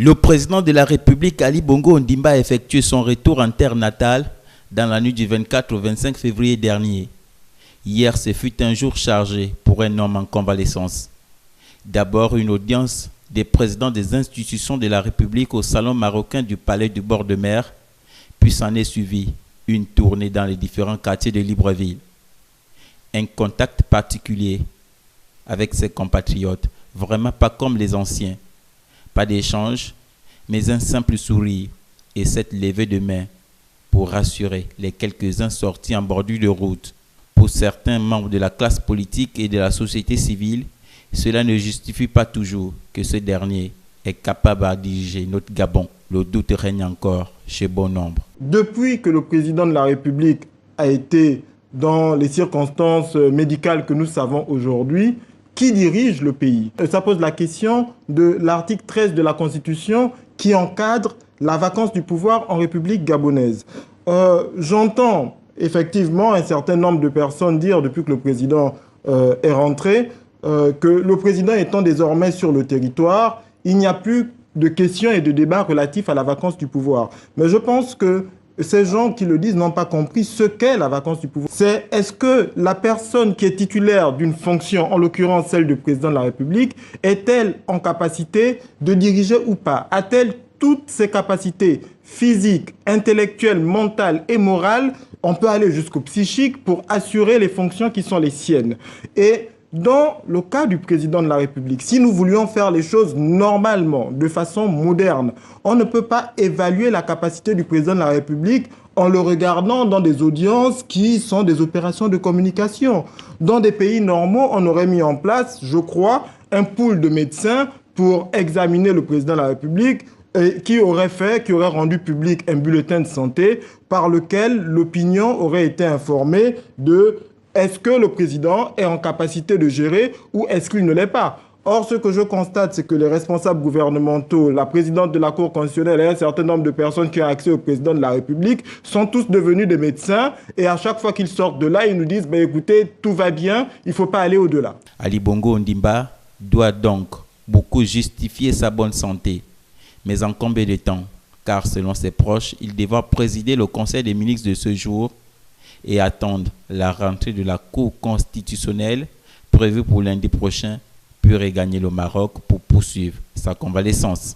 Le président de la République, Ali Bongo Ondimba, a effectué son retour en terre natale dans la nuit du 24 au 25 février dernier. Hier, ce fut un jour chargé pour un homme en convalescence. D'abord, une audience des présidents des institutions de la République au salon marocain du Palais du bord de mer, puis s'en est suivi une tournée dans les différents quartiers de Libreville. Un contact particulier avec ses compatriotes, vraiment pas comme les anciens. Pas d'échange, mais un simple sourire et cette levée de main pour rassurer les quelques-uns sortis en bordure de route. Pour certains membres de la classe politique et de la société civile, cela ne justifie pas toujours que ce dernier est capable de diriger notre Gabon. Le doute règne encore chez bon nombre. Depuis que le président de la République a été dans les circonstances médicales que nous savons aujourd'hui, qui dirige le pays? Ça pose la question de l'article 13 de la Constitution qui encadre la vacance du pouvoir en République gabonaise. J'entends effectivement un certain nombre de personnes dire, depuis que le président est rentré, que le président étant désormais sur le territoire, il n'y a plus de questions et de débats relatifs à la vacance du pouvoir. Mais je pense que ces gens qui le disent n'ont pas compris ce qu'est la vacance du pouvoir. C'est est-ce que la personne qui est titulaire d'une fonction, en l'occurrence celle du président de la République, est-elle en capacité de diriger ou pas? A-t-elle toutes ses capacités physiques, intellectuelles, mentales et morales? On peut aller jusqu'au psychique pour assurer les fonctions qui sont les siennes. Et dans le cas du président de la République, si nous voulions faire les choses normalement, de façon moderne, on ne peut pas évaluer la capacité du président de la République en le regardant dans des audiences qui sont des opérations de communication. Dans des pays normaux, on aurait mis en place, je crois, un pool de médecins pour examiner le président de la République qui aurait rendu public un bulletin de santé par lequel l'opinion aurait été informée de est-ce que le président est en capacité de gérer ou est-ce qu'il ne l'est pas? Or, ce que je constate, c'est que les responsables gouvernementaux, la présidente de la Cour constitutionnelle et un certain nombre de personnes qui ont accès au président de la République sont tous devenus des médecins et à chaque fois qu'ils sortent de là, ils nous disent écoutez, tout va bien, il ne faut pas aller au-delà. Ali Bongo Ondimba doit donc beaucoup justifier sa bonne santé. Mais en combien de temps? Car selon ses proches, il devra présider le Conseil des ministres de ce jour et attendre la rentrée de la Cour constitutionnelle prévue pour lundi prochain, puis regagner le Maroc pour poursuivre sa convalescence.